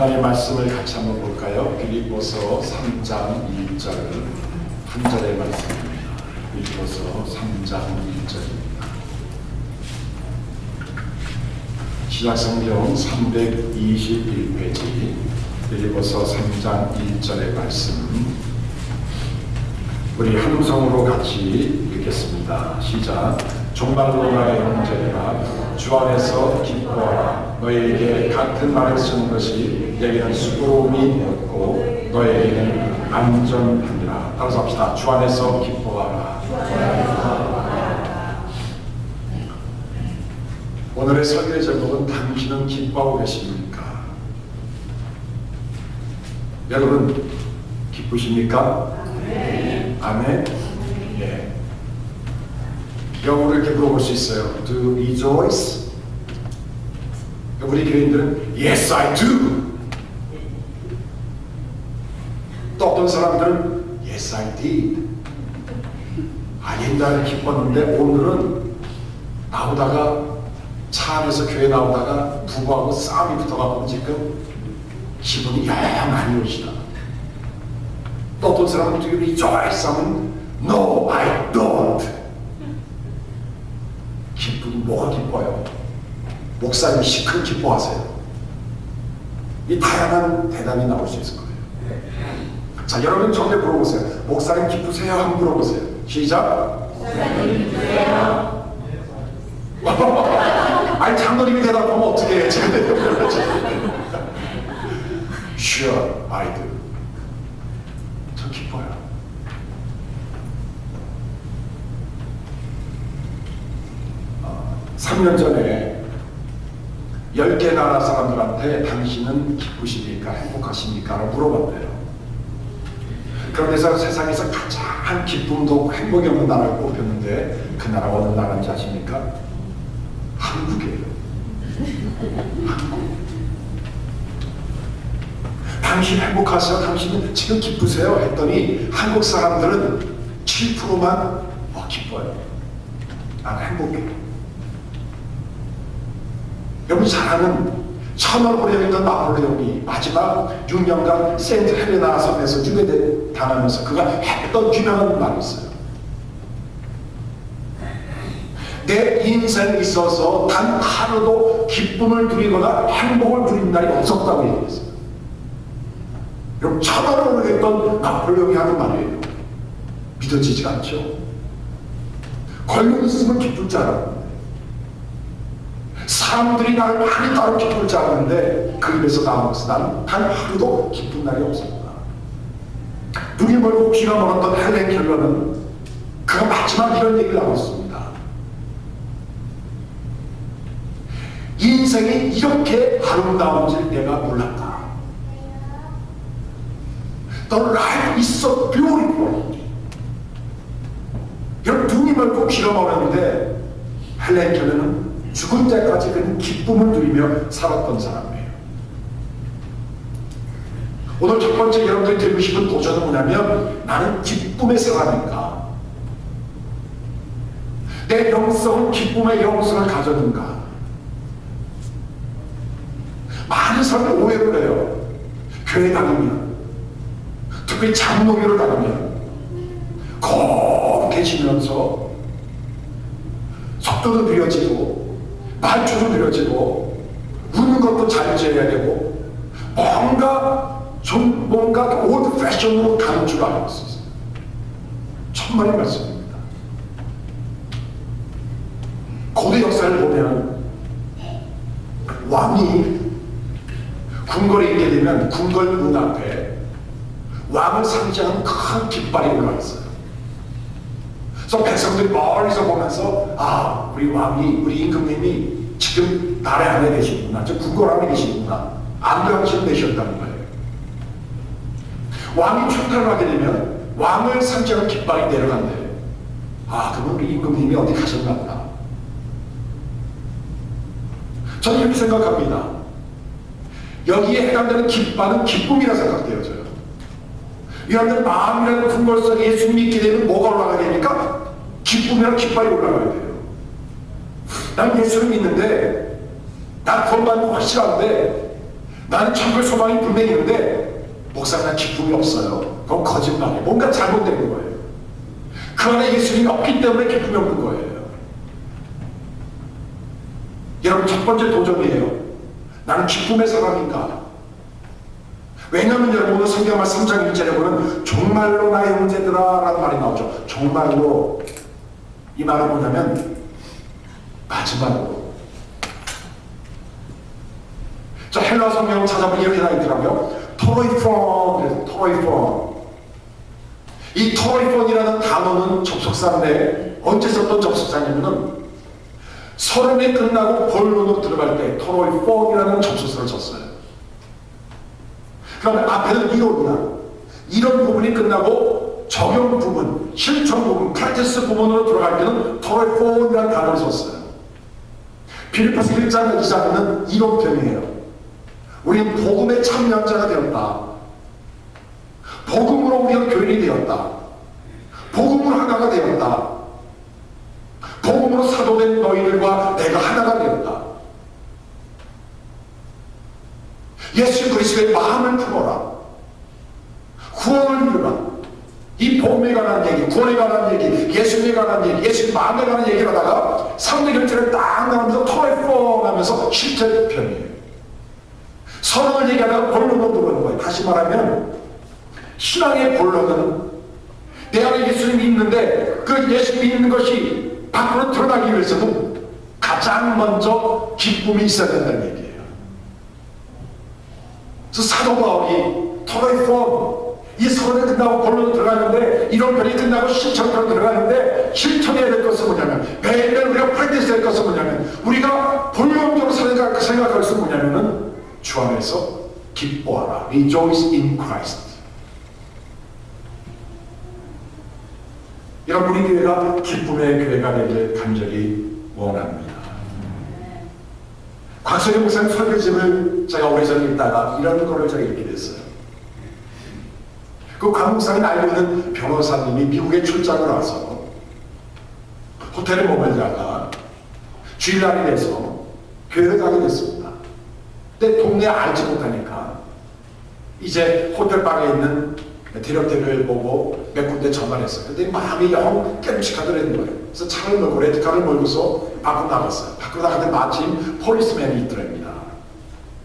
하나님의 말씀을 같이 한번 볼까요? 빌립보서 3장 1절 한 절의 말씀입니다. 빌립보서 3장 1절입니다. 신약성경 321페이지 빌립보서 3장 1절의 말씀, 우리 함성으로 같이 읽겠습니다. 시작. 종말로 나의 형제들아, 주 안에서 기뻐하라. 너에게 같은 말을 쓰는 것이 내게는 수고로움이 없고 너에게는 안전하니라. 따라서 합시다. 주 안에서 기뻐하라. 오늘의 설교의 제목은 당신은 기뻐하고 계십니까? 여러분 기쁘십니까? 아멘. 예. 영어로 이렇게 물어볼 수 있어요. Do you rejoice? 우리 교인들은 Yes, I do. 또 어떤 사람들은 Yes, I did. 옛날에 기뻤는데 오늘은 나오다가 차 안에서 교회 나오다가 부부하고 싸움이 붙어가지고 지금 기분이 영 안 좋으시다. 또 어떤 사람은 Do you rejoice? 하면 No, I don't. 기쁨이 뭐가 기뻐요? 목사님이 시큰 기뻐하세요. 이 다양한 대답이 나올 수 있을 거예요. 자, 여러분 저한테 물어보세요. 목사님 기쁘세요? 한번 물어보세요. 시작. 목사님 기쁘세요? 아니 장로님이 대답하면 어떻게 해? 제가 대답을 하지. Sure, I do. 저 기뻐요. 어, 3년 전에 10개 나라 사람들한테 당신은 기쁘십니까? 행복하십니까? 라고 물어봤대요. 그런데 세상에서 가장 기쁨도 없고 행복이 없는 나라를 꼽혔는데 그 나라가 어느 나라인지 아십니까? 한국이에요. 한국. 당신 행복하세요? 당신은 지금 기쁘세요? 했더니 한국 사람들은 7%만 기뻐요. 나는 행복해. 여러분 잘 아는 천얼고령이던 나폴레옹이 마지막 6년간 세인트 헬레나 섬에서 유배당하면서 그가 했던 유명한 말이 있어요. 내 인생에 있어서 단 하루도 기쁨을 누리거나 행복을 누린 날이 없었다고 얘기했어요. 여러분 천하로했던 나폴레옹이 하는 말이에요. 믿어지지가 않죠. 권력 있으면 기쁠 줄 알았는데, 사람들이 나를 많이 따로 기쁠 줄 알았는데 그 입에서 나온 것은 나는 단 하루도 기쁜 날이 없었구나. 눈이 멀고 귀가 멀었던 헬렌 켈러는 그가 마지막 이런 얘기를 하고 있습니다. 인생이 이렇게 아름다운 줄 내가 몰랐다. The life is so beautiful. 여러분 눈이 멀고 귀가 멀었는데 헬렌 켈러는 죽을 때까지 그는 기쁨을 누리며 살았던 사람이에요. 오늘 첫 번째 여러분들이 드리고 싶은 도전은 뭐냐면 나는 기쁨의 사람인가? 내 영성은 기쁨의 영성을 가졌는가? 많은 사람들이 오해를 해요. 교회 다니면, 특히 장로교를 다니면 거룩해지면서 속도도 느려지고 말투도 느려지고 웃는 것도 자유제해야 되고 뭔가 올드 패션으로 가는 줄 알고 있었어요. 천만의 말씀입니다. 고대 역사를 보면 왕이 궁궐에 있게 되면 궁궐 문 앞에 왕을 상징하는 큰 깃발이 올라가 있어요. 그래서 백성들이 멀리서 보면서 우리 왕이, 우리 임금님이 지금 나라 안에 계시구나, 저 궁궐 안에 계시구나, 안경을 내셨다는 거예요. 왕이 출타를 하게 되면 왕을 상징하는 깃발이 내려간대요. 그러면 우리 임금님이 어디 가셨나 보다. 저는 이렇게 생각합니다. 여기에 해당되는 깃발은 기쁨이라 생각되어져요. 여러분들 마음이라는 궁궐 속에 예수 믿게 되면 뭐가 올라가야 됩니까? 기쁨이라는 깃발이 올라가야 돼요. 난 예수를 믿는데 난 구원받는 거 확실한데 나는 천국의 소망이 분명히 있는데 목사님 난 기쁨이 없어요. 그건 거짓말이에요. 뭔가 잘못된 거예요. 그 안에 예수님이 없기 때문에 기쁨이 없는 거예요. 여러분, 첫 번째 도전이에요. 나는 기쁨의 사람인가? 왜냐하면 여러분, 오늘 성경말 3장 1절에 보면 정말로 나의 형제들아 라는 말이 나오죠. 정말로. 이 말은 뭐냐면 마지막으로. 자, 헬라 성경을 찾아보면 이렇게 나와 있더라고요. 토로이폰, 토로이폰. 이 토로이폰이라는 단어는 접속사인데 언제서부터 접속사냐면은 서론이 끝나고 본론으로 들어갈 때 토로이폰이라는 접속사를 쳤어요. 그러면 앞에는 이론이야. 이론 부분이 끝나고 적용 부분, 실천 부분, 프랙티스 부분으로 들어갈 때는 토로이폰이라는 단어를 썼어요. 빌립보서 1장 2장에는 이론편이에요. 우리는 복음의 참여한 자가 되었다. 복음으로 우리가 교인이 되었다. 복음으로 하나가 되었다. 복음으로 사도된 너희들과 내가 하나가 되었다. 예수 그리스도의 마음을 품어라. 구원을 이루라. 이 복음에 관한 얘기, 구원에 관한 얘기, 예수님에 관한 얘기, 예수님 마음에 관한 얘기를 하다가 3대 결제를 딱 나오면서 토레포 하면서 실제 편이에요. 선언을 얘기하다가 본론으로 들어오는 거예요. 다시 말하면 신앙의 본론은 내 안에 예수님이 있는데 그 예수님이 있는 것이 밖으로 드러나기 위해서는 가장 먼저 기쁨이 있어야 된다는 얘기예요. 그래서 사도 바울이 토레폰 이 선언이 끝나고 본론으로 들어가는데 이런 편이 끝나고 실천으로 들어가는데 실천해야 될 것은 뭐냐면 매일매일 우리가 프랙티스 할 것은 뭐냐면 우리가 본론적으로 생각할 것은 뭐냐면은 주 안에서 기뻐하라. Rejoice in Christ. 이런 우리 교회가 기쁨의 교회가 되길 간절히 원합니다. 곽석영 목사님 설교집을 제가 오래전에 읽다가 이런 거를 제가 읽게 됐어요. 그 곽 목사님 알고 있는 변호사님이 미국에 출장을 와서 호텔에 머물다가 주일날이 돼서 교회를 가게 됐습니다. 근데 동네에 알지 못하니까 이제 호텔방에 있는 디렉터를 보고 몇 군데 전화를 했어요. 근데 마음이 영 끔찍하더라는 거예요. 그래서 차를 몰고 레드카를 몰고서 밖으로 나갔어요. 밖으로 나갔는데 마침 폴리스맨이 있더랍니다.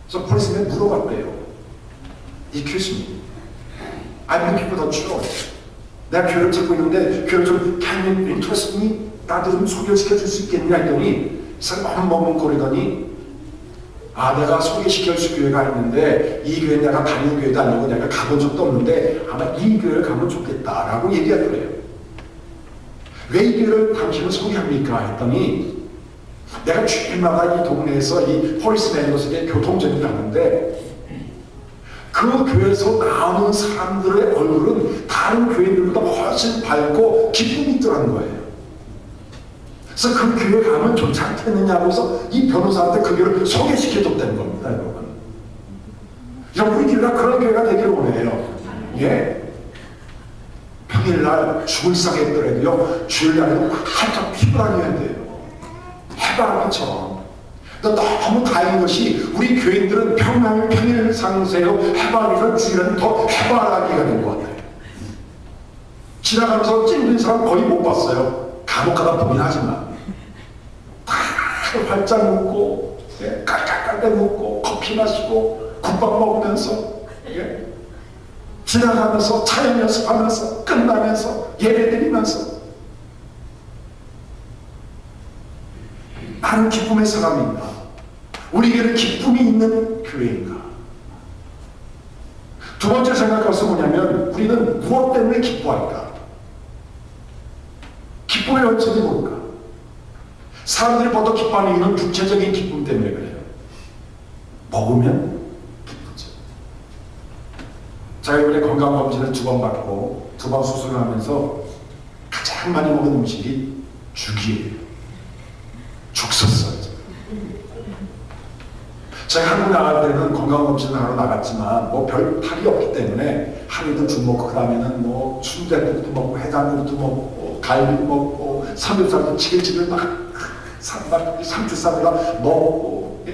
그래서 폴리스맨이 물어봤대요. Excuse me, I'm looking for the church. 내가 교회를 찾고 있는데 교회를 좀 Can you interest me? 나한테 좀 소개시켜 줄 수 있겠냐 했더니 이 사람이 머뭇거리더니 내가 소개시켜 줄 교회가 있는데 이 교회 내가 다니는 교회도 아니고 내가 가본 적도 없는데 아마 이 교회를 가면 좋겠다라고 얘기하더래요. 왜 이 교회를 당신을 소개합니까? 했더니 내가 주일마다 이 동네에서 이 폴리스맨으로서의 교통정리를 하는데 그 교회에서 나오는 사람들의 얼굴은 다른 교회들보다 훨씬 밝고 기쁨이 있더라는 거예요. 그래서 그 교회 가면 좋지 않겠느냐고 해서 이 변호사한테 그 교회를 소개시켜줬다는 겁니다, 여러분. 우리 교회가 그런 교회가 되기를 원해요. 예. 평일날 죽을 상했더라도요, 주일날에도 활짝 피부다녀야 돼요. 해바라기처럼. 너무 다행인 것이 우리 교인들은 평일 상세요, 해바라기를 주일에는 더 해바라기가 된 것 같아요. 지나가면서 찡그린 사람 거의 못 봤어요. 간혹 가다 보긴 하지만 다 활짝 웃고 깔깔깔깔 웃고 커피 마시고 국밥 먹으면서 지나가면서 찬양 연습하면서 끝나면서 예배 드리면서 나는 기쁨의 사람인가? 우리 교회는 기쁨이 있는 교회인가? 두 번째 생각할 것은 뭐냐면 우리는 무엇 때문에 기뻐할까? 기쁨의 원천이 뭘까? 사람들이 보통 기뻐하는 이유는 육체적인 기쁨 때문에 그래요. 먹으면 기쁘죠. 제가 이번에 건강검진을 2번 받고 2번 수술을 하면서 가장 많이 먹은 음식이 죽이에요. 죽 썼어요. 제가 한국 나갈 때는 건강검진을 하러 나갔지만 뭐 별 탈이 없기 때문에 하루도 죽 먹고 그 다음에는 뭐 순댓국도 먹고 해장국도 먹고 갈비도 먹고 삼겹살도 치글치글 막 삼주살이라 먹고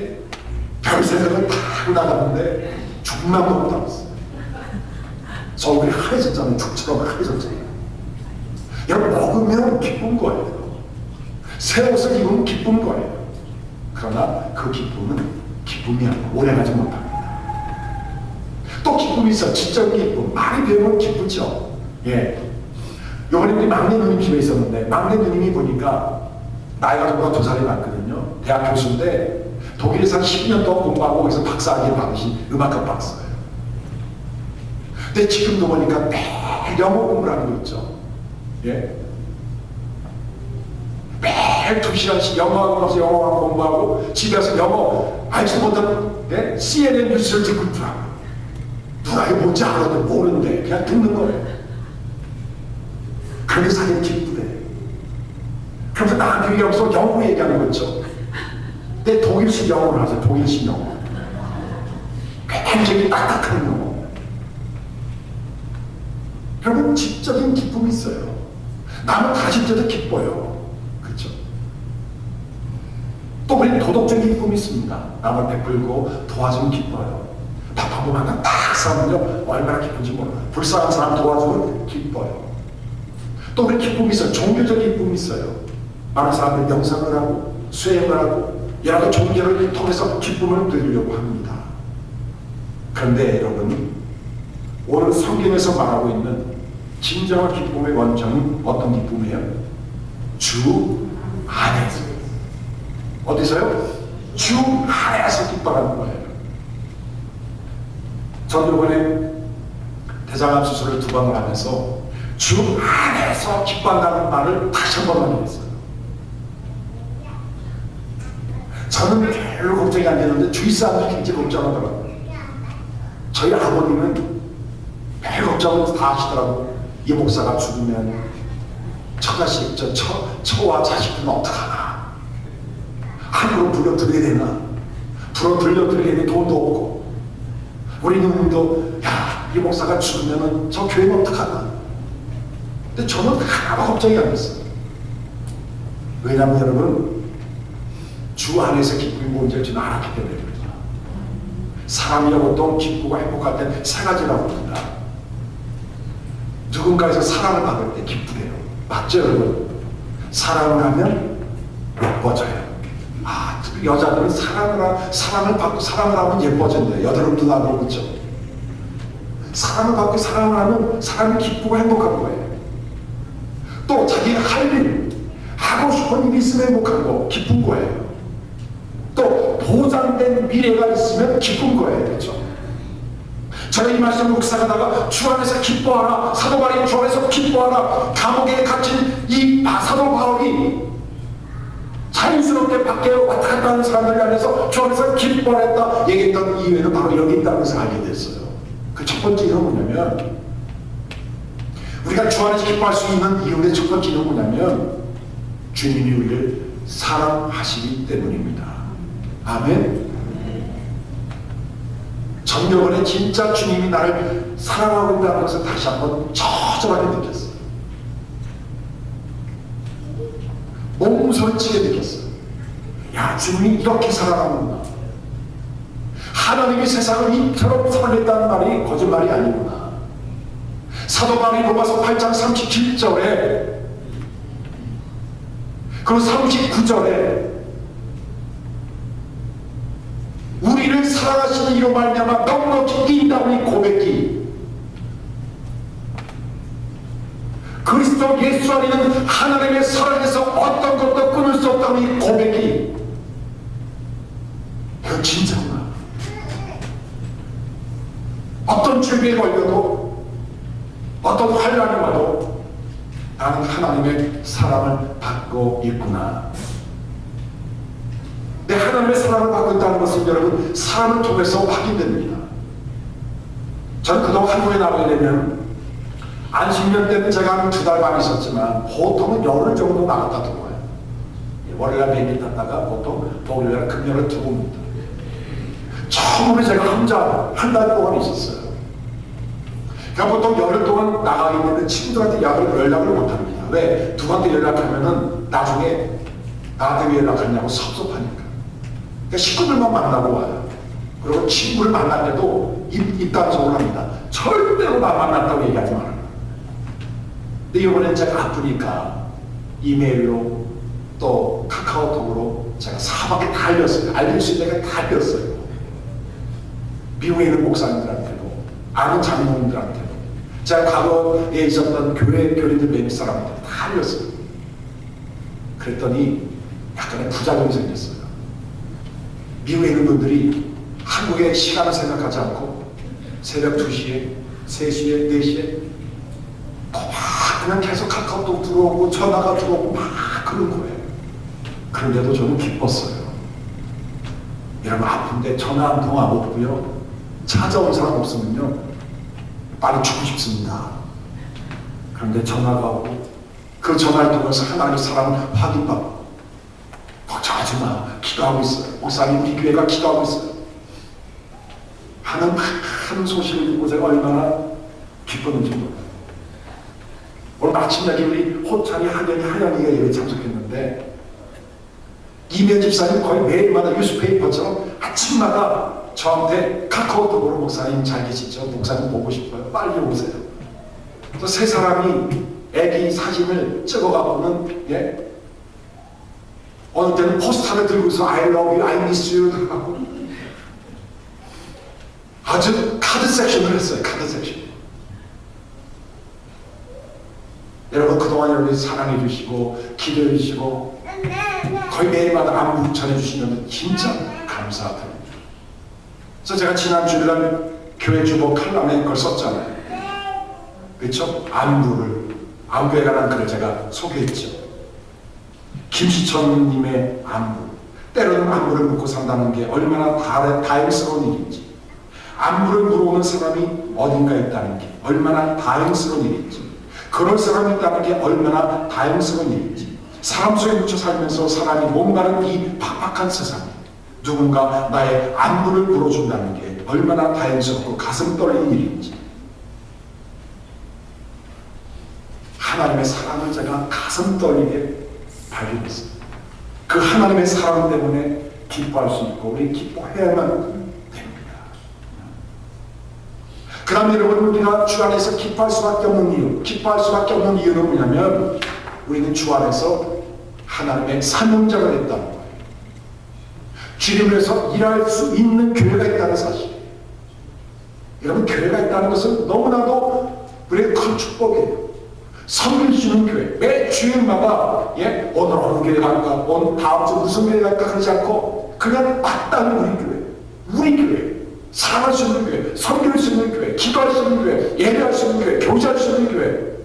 별 생각을 다 하고 나갔는데 죽만 먹고 나왔어요. 얼굴이 하얘졌잖아요. 죽처럼 하얘졌잖아요. 여러분, 먹으면 기쁜 거예요. 새 옷을 입으면 기쁜 거예요. 그러나 그 기쁨은 기쁨이 아니고 오래가지 못합니다. 또 기쁨이 있어요. 지적인 기쁨. 많이 배우면 기쁘죠. 예. 요번에 우리 막내 누님 집에 있었는데, 막내 누님이 보니까 나이가 저보다 2살이 많거든요. 대학 교수인데 독일에서 한 10년 동안 공부하고 거기서 박사학위 받으신 음악학 박사예요. 근데 지금도 보니까 매일 영어 공부를 하는 거 있죠. 예. 매일 2시간씩 영어하고 나서 영어하고 공부하고 집에서 영어 알지 못한 예? CNN 뉴스를 듣고 있더라고요. 누가 이게 뭔지 알아도 모르는데 그냥 듣는 거예요. 그래서 자기는 기쁘대. 그러면서 나한테 여기서 영어 얘기하는 거 있죠. 근데 독일식 영어를 하세요. 독일식 영어. 굉장히 딱딱한 영어. 그러면 지적인 기쁨이 있어요. 남을 다실 때도 기뻐요. 그렇죠? 또 우리는 도덕적인 기쁨이 있습니다. 남을 베풀고 도와주면 기뻐요. 밥하고 만나 딱 싸우면요 얼마나 기쁜지 몰라요. 불쌍한 사람 도와주면 기뻐요. 또 우리 기쁨이 있어요. 종교적인 기쁨이 있어요. 많은 사람들이 명상을 하고 수행을 하고 여러 가지 종교를 통해서 기쁨을 누리려고 합니다. 그런데 여러분, 오늘 성경에서 말하고 있는 진정한 기쁨의 원천은 어떤 기쁨이에요? 주 안에서. 어디서요? 주 안에서 기뻐하는 거예요. 저는 이번에 대장암 수술을 2번을 하면서 주 안에서 기뻐한다는 말을 다시 한번 확인했어요. 저는 별로 걱정이 안 되는데 주위 사람들이 굉장히 걱정하더라고요. 저희 아버님은 별 걱정을 다 하시더라고요. 이 목사가 죽으면 처자식, 처와 자식들은 어떡하나? 한국으로 불러들여야 되나? 불러들여야 되는 돈도 없고, 우리 누님도 야, 이 목사가 죽으면 저 교회는 어떡하나? 근데 저는 하나도 걱정이 안 됐어요. 왜냐하면 여러분, 주 안에서 기쁨이 뭔지 저는 알았기 때문입니다. 사람이 보통 기쁘고 행복할 때 3가지라고 합니다. 누군가에서 사랑을 받을 때 기쁘대요. 맞죠, 여러분? 사랑을 하면 예뻐져요. 아, 여자들은 사랑을 받고 사랑을 하면 예뻐진대요. 여드름도 나고 그렇죠. 사랑을 받고 사랑을 하면 사람이 기쁘고 행복한 거예요. 또 자기가 할 일, 하고 싶은 일이 있으면 행복한 거, 기쁜 거예요. 또 보장된 미래가 있으면 기쁜 거예요. 그렇죠? 제가 이 말씀 묵상하다가 주 안에서 기뻐하라, 사도 바울이 주 안에서 기뻐하라, 감옥에 갇힌 이 사도 바울이 자연스럽게 밖에 왔다 갔다 하는 사람들 안에서 주 안에서 기뻐했다 얘기했던 이유에는 바로 여기 있다는 것을 알게 됐어요. 그 첫 번째 이유는 뭐냐면, 우리가 주 안에서 기뻐할 수 있는 이유의 첫 번째 이유는 뭐냐면, 주님이 우리를 사랑하시기 때문입니다. 아멘. 전경원에 진짜 주님이 나를 사랑하고 있다는 것을 다시 한번 처절하게 느꼈어요. 몸소리치게 느꼈어요. 야, 주님이 이렇게 사랑하는구나. 하나님이 세상을 이처럼 사랑했다는 말이 거짓말이 아니구나. 사도 바울이 로마서 8장 37절에 그리고 39절에 우리를 사랑하시는 이로 말미암아 넉넉히 인다우니 고백기, 그리스도 예수 안에는 하나님의 사랑에서 어떤 것도 끊을 수 없다는 이 고백이, 이건 진짜구나. 어떤 죄에 걸려도 어떤 환난이 와도 나는 하나님의 사랑을 받고 있구나. 내 하나님의 사랑을 받고 있다는 것은 여러분 사랑을 통해서 확인됩니다. 저는 그동안 한국에 나오게 되면 안식년 때는 제가 한 2달 반 있었지만 보통은 열흘 정도 나갔다 들어와요. 월요일날 비행기 탔다가 보통 목요일날 금요일에 들어옵니다. 처음으로 제가 혼자 한 달 동안 있었어요. 그러니까 보통 열흘 동안 나가게 되면 친구들한테 연락을 못합니다. 왜? 누구한테 연락하면은 나중에 나한테 왜 연락하냐고 섭섭하니까. 그러니까 식구들만 만나고 와요. 그리고 친구를 만날 때도 입단속을 합니다. 절대로 나 만났다고 얘기하지 말아요. 근데 이번엔 제가 아프니까 이메일로 또 카카오톡으로 제가 4바퀴 다 알렸어요. 알릴 수 있는 데가 다 알렸어요. 미국에 있는 목사님들한테도, 아는 장로님들한테도, 제가 과거에 있었던 교회 교리들 몇 사람한테 다 알렸어요. 그랬더니 약간의 부작용이 생겼어요. 미국에 있는 분들이 한국의 시간을 생각하지 않고 새벽 2시에, 3시에, 4시에 막 그냥 계속 카카오톡 들어오고 전화가 들어오고 막 그런 거예요. 그런데도 저는 기뻤어요. 이러면 아픈데 전화 한 통화 없고요, 찾아온 사람 없으면요 빨리 죽고 싶습니다. 그런데 전화가 오고 그 전화를 통해서 하나님 사랑을 확인받고, 걱정하지 마, 기도하고 있어요. 목사님 우리 교회가 기도하고 있어요 하는 소식을 듣고 제가 얼마나 기뻤는지 몰라요. 오늘 마침 여기 우리 호찬이, 하연이가 예배 참석했는데 이면 집사님 거의 매일마다 뉴스페이퍼처럼 아침마다 저한테 카카오톡으로 목사님 잘 계시죠? 목사님 보고 싶어요. 빨리 오세요. 또 세 사람이 애기 사진을 찍어가고는, 예? 어느 때는 포스터를 들고서 I love you, I miss you 하고 아주 카드 섹션을 했어요. 카드 섹션. 여러분 그동안 여러분이 사랑해 주시고 기도해 주시고 거의 매일마다 안부 전해주시면 진짜 감사드립니다. 그래서 제가 지난 주일날 교회 주보 칼럼에 그걸 썼잖아요. 그렇죠? 안부에 관한 글을 제가 소개했죠. 김시천님의 안부, 때로는 안부를 묻고 산다는 게 얼마나 다행스러운 일인지, 안부를 물어오는 사람이 어딘가 있다는 게 얼마나 다행스러운 일인지, 그런 사람이 있다는 게 얼마나 다행스러운 일인지, 사람 속에 묻혀 살면서 사람이 목마른 이 팍팍한 세상에 누군가 나의 안부를 물어준다는 게 얼마나 다행스럽고 가슴 떨리는 일인지, 하나님의 사랑을 제가 가슴 떨리게 발견했어요. 그 하나님의 사랑 때문에 기뻐할 수 있고 우리 기뻐해야만 됩니다. 그 다음에 여러분, 우리가 주 안에서 기뻐할 수밖에 없는 이유, 기뻐할 수밖에 없는 이유는 뭐냐면 우리는 주 안에서 하나님의 사명자가 됐다는 거예요. 주님을 위해서 일할 수 있는 교회가 있다는 사실. 여러분, 교회가 있다는 것은 너무나도 우리의 큰 축복이에요. 섬길 수 있는 교회, 매 주일마다, 예, 오늘 어느 교회 갈까, 오늘 다음 주 무슨 교회 갈까 그러지 않고 그냥 마땅히 우리 교회, 사랑할 수 있는 교회, 섬길 수 있는 교회, 기도할 수 있는 교회, 예배할 수 있는 교회, 교제할 수 있는 교회,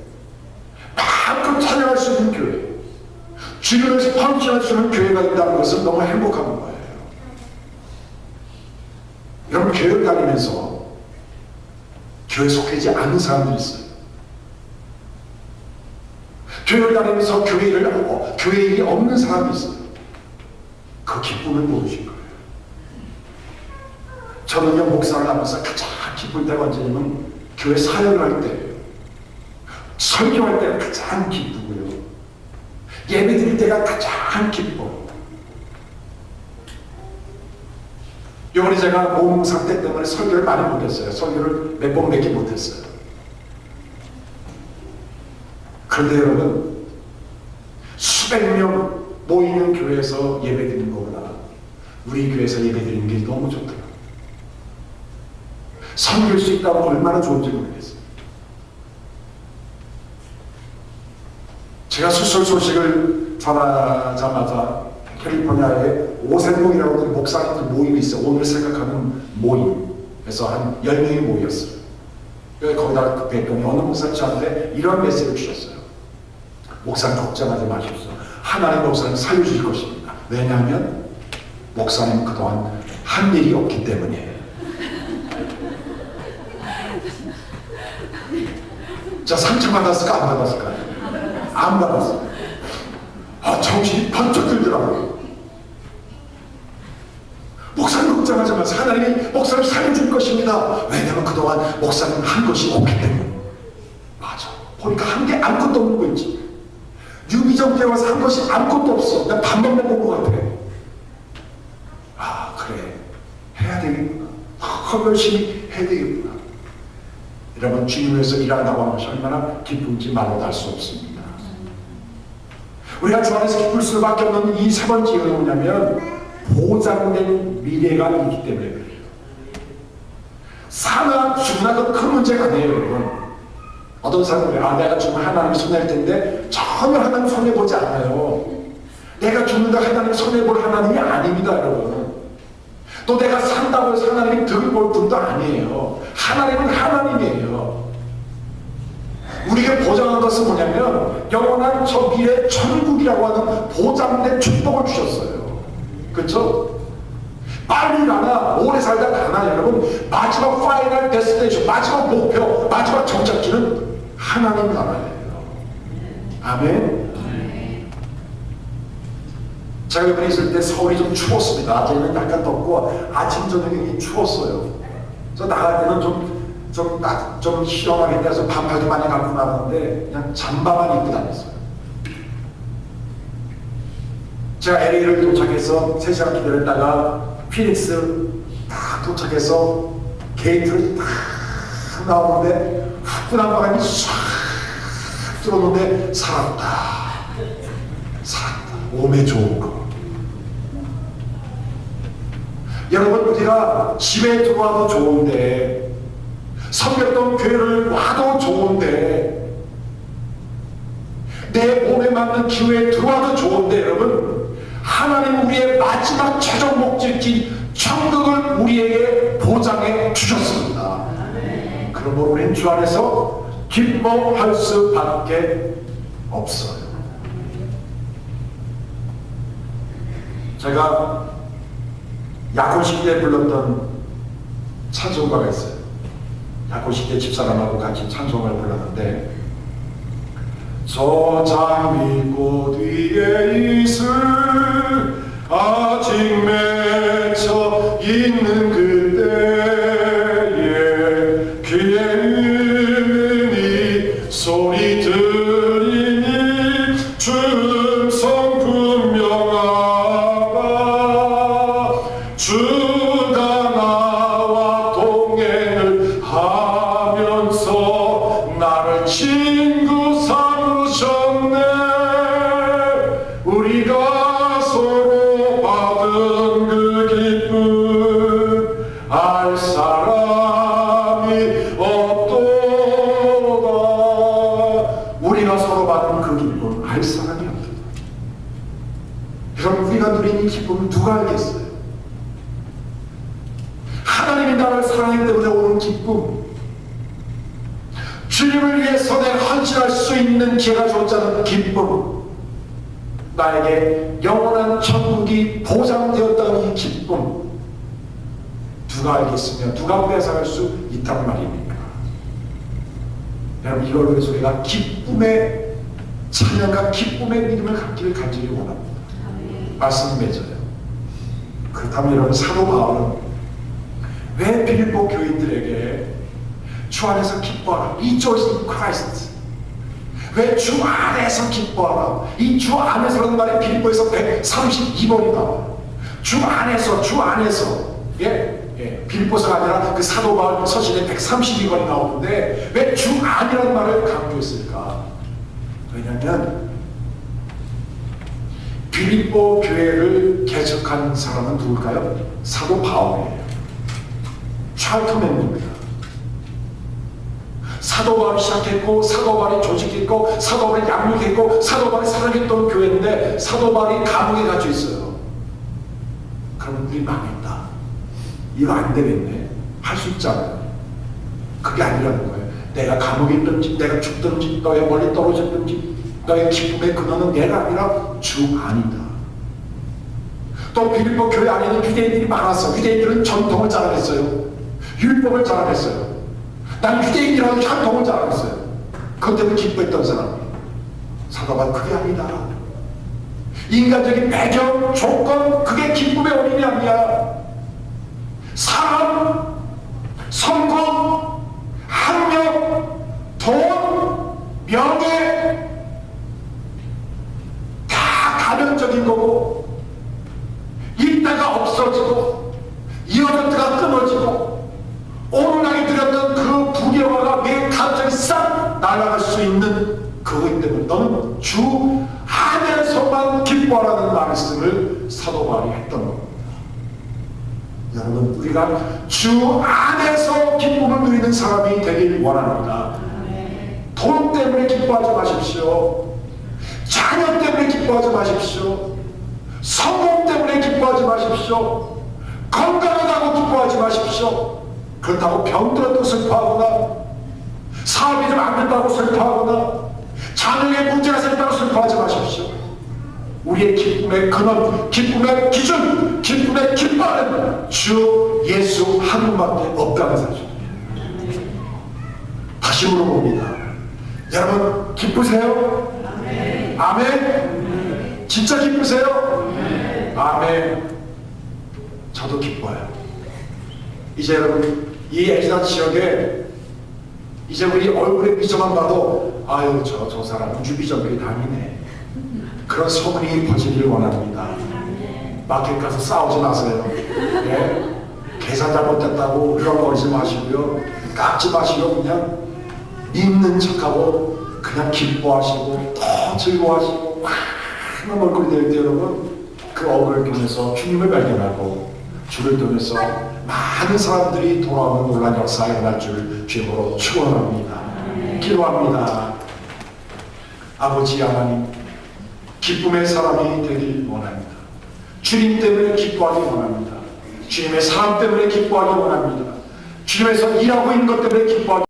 마음껏 찬양할 수 있는 교회, 주님을 위해서 헌신할 수 있는 교회가 있다는 것은 너무 행복한 거예요. 여러분, 교회를 다니면서 교회에 속하지 않은 사람들이 있어요. 교회를 다니면서 교회 일이 없는 사람이 있어요. 그 기쁨을 모르신 거예요. 저는요, 목사를 하면서 가장 기쁠 때가 언제냐면 교회 사역을 할 때예요. 설교할 때가 가장 기쁘고요, 예배 드릴 때가 가장 기뻐. 이번에 제가 몸 상태 때문에 설교를 많이 못했어요. 설교를 몇 개 못했어요. 그런데 여러분, 수백 명 모이는 교회에서 예배 드리는 것보다 우리 교회에서 예배 드리는 게 너무 좋더라고요. 섬길 수 있다면 얼마나 좋은지 모르겠어요. 제가 수술 소식을 전하자마자 캘리포니아에 오센동이라고 하는 목사님들 모임이 있어요. 오늘 생각하는 모임에서 한 10명이 모였어요. 거기다가 뵀더니 어느 목사님 저한테 이런 메시지를 주셨어요. 목사님 걱정하지 마십시오. 하나님 목사님 살려주실 것입니다. 왜냐하면 목사님 그동안 한 일이 없기 때문이에요. 자, 상처받았을까 안 받았을까요? 안 받았어요. 정신이 번쩍 들더라고요. 목사님 걱정하지 마세요. 하나님이 목사님 살려줄 것입니다. 왜냐하면 그동안 목사님 한 것이 없기 때문에. 맞아. 보니까 한 게 아무것도 없는 거 있지. 유비정 때 와서 한 것이 아무것도 없어. 나 밥만 먹은 것 같아. 아, 그래. 해야 되겠구나. 더 열심히 해야 되겠구나. 여러분, 주님에서 일한다고 하는 것이 얼마나 기쁜지 말로 할 수 없습니다. 우리가 주 안에서 기쁠 수밖에 없는 이 세 번째 이유는 뭐냐면 보장된 미래가 있기 때문에 그래요. 사나 죽나 그건 큰 문제가 아니에요, 여러분. 어떤 사람은 내가 죽으면 하나님이 손해일 텐데 전혀 하나님 손해보지 않아요. 내가 죽는다 하나님 손해볼 하나님이 아닙니다, 여러분. 또 내가 산다고 해서 하나님이 득을 볼 분도 아니에요. 하나님은 하나님이에요. 우리에게 보장한 것은 뭐냐면 영원한 저 미래 천국이라고 하는 보장된 축복을 주셨어요. 그렇죠? 빨리 가나 오래 살다 가나 여러분, 마지막 파이널 데스티네이션, 마지막 목표, 마지막 정착지는 하나님 나라예요. 아멘. 제가 이번에 있을 때 서울이 좀 추웠습니다. 낮에는 약간 덥고 아침 저녁에 추웠어요. 그래서 나갈 때는 좀 시원하게 해서 반팔도 많이 갖고 나갔는데 그냥 잠바만 입고 다녔어요. 제가 LA를 도착해서 3시간 기다렸다가 피닉스 딱 도착해서 게이트를 딱 나오는데 후끈한 바람이 싹 들어오는데 살았다. 몸에 좋은 거. 여러분, 우리가 집에 들어와도 좋은데 섬겼던 교회를 와도 좋은데 내 몸에 맞는 기회에 들어와도 좋은데 여러분, 하나님 우리의 마지막 최종 목적지 천국을 우리에게 보장해 주셨습니다. 그러므로 우리는 주 안에서 기뻐할 수밖에 없어요. 제가 약혼식 때 불렀던 찬송가가 있어요. 약혼식 때 집사람하고 같이 찬송을 불렀는데, 저 장미꽃 위에 있을 아직 맺혀 있는 그때에 귀에 있는 이 소리 들리니 충성 분명하다. 주가 나와 동행을 하면서 나를 친구 삼으셨네. 우리가 서로 받은 그 기쁨 알 사람이 없도다. 우리가 서로 받은 그 기쁨 알 사람이 없도다. 그럼 우리가 누린 이 기쁨을 누가 알겠어요? 하나님이 나를 사랑하기 때문에 오는 기쁨, 주님을 위해서 내가 헌신할 수 있는 기회가 주었다는 기쁨, 나에게 영원한 천국이 보장되었다는 이 기쁨, 누가 알겠으며 누가 뺏어갈 수 있단 말입니까? 여러분, 이걸 위해서 우리가 기쁨의 찬양과 기쁨의 믿음을 갖기를 간절히 원합니다. 말씀 맺어요. 그렇다면 여러분, 사도 바울은 왜 빌립보 교인들에게 주 안에서 기뻐하라, Rejoice in Christ, 왜 주 안에서 기뻐하라, 이 주 안에서라는 말이 빌립보에서 132번이 나와요. 주 안에서, 주 안에서. 빌립보서가 아니라 그 사도 바울 서신에 132번이 나오는데 왜 주 안이라는 말을 강조했을까? 왜냐하면 빌립보 교회를 개척한 사람은 누굴까요? 사도 바울이에요. 찰트맨입니다. 사도 바울이 시작했고, 사도 바울이 조직했고, 사도 바울이 양육했고, 사도 바울이 사랑했던 교회인데 사도 바울이 감옥에 갇혀 있어요. 그럼 우리 망했다, 이거 안 되겠네, 할 수 있잖아요. 그게 아니라는 거예요. 내가 감옥에 있든지 내가 죽든지 너의 멀리 떨어졌든지 너의 기쁨의 근원은 내가 아니라 주 안이다. 또 빌립보 교회 안에는 유대인들이 많았어. 유대인들은 전통을 자랑했어요. 율법을 자랑했어요. 난 유대인이라는 전통을 자랑했어요. 그것 때문에 기뻐했던 사람. 사도 바울 그게 아니다. 인간적인 배경, 조건, 그게 기쁨의 원인이 아니야. 사람, 성공, 학력, 돈, 명예 다 가변적인 거고, 있다가 없어지고 이어졌다가 끊어지고 영화가 내 감정이 싹 날아갈 수 있는 그것 때문에 너는 주 안에서만 기뻐하라는 말씀을 사도 바울이 했던 겁니다. 여러분, 우리가 주 안에서 기쁨을 누리는 사람이 되길 원합니다. 돈 때문에 기뻐하지 마십시오. 자녀 때문에 기뻐하지 마십시오. 성공 때문에 기뻐하지 마십시오. 건강하다고 기뻐하지 마십시오. 그렇다고 병들었다고 슬퍼하거나, 사업이 좀 안 된다고 슬퍼하거나, 자녀의 문제가 생겼다고 슬퍼하지 마십시오. 우리의 기쁨의 근원, 기쁨의 기준, 기쁨의 기뻐는 주 예수 한 분밖에 없다는 사실. 다시 물어봅니다. 여러분, 기쁘세요? 아멘. 아멘. 진짜 기쁘세요? 아멘. 저도 기뻐요. 이제 여러분, 이 애지단 지역에 이제 우리 얼굴에 비전만 봐도 아유 저 사람 우주비전들이 다니네, 그런 소문이 퍼지길 원합니다. 마켓 가서 싸우지 마세요. 예? 계산 잘못됐다고 으렁거리지 마시고요, 깎지 마시고 그냥 믿는 척하고 그냥 기뻐하시고 더 즐거워하시고 큰 얼굴이 될 때 여러분, 그 얼굴을 통해서 주님을 발견하고 주를 통해서 많은 사람들이 돌아오는 놀라운 역사가 일어날 줄 주님으로 축원합니다. 기도합니다. 아버지 하나님, 기쁨의 사람이 되길 원합니다. 주님 때문에 기뻐하기 원합니다. 주님의 사랑 때문에 기뻐하기 원합니다. 주님에서 일하고 있는 것 때문에 기뻐하기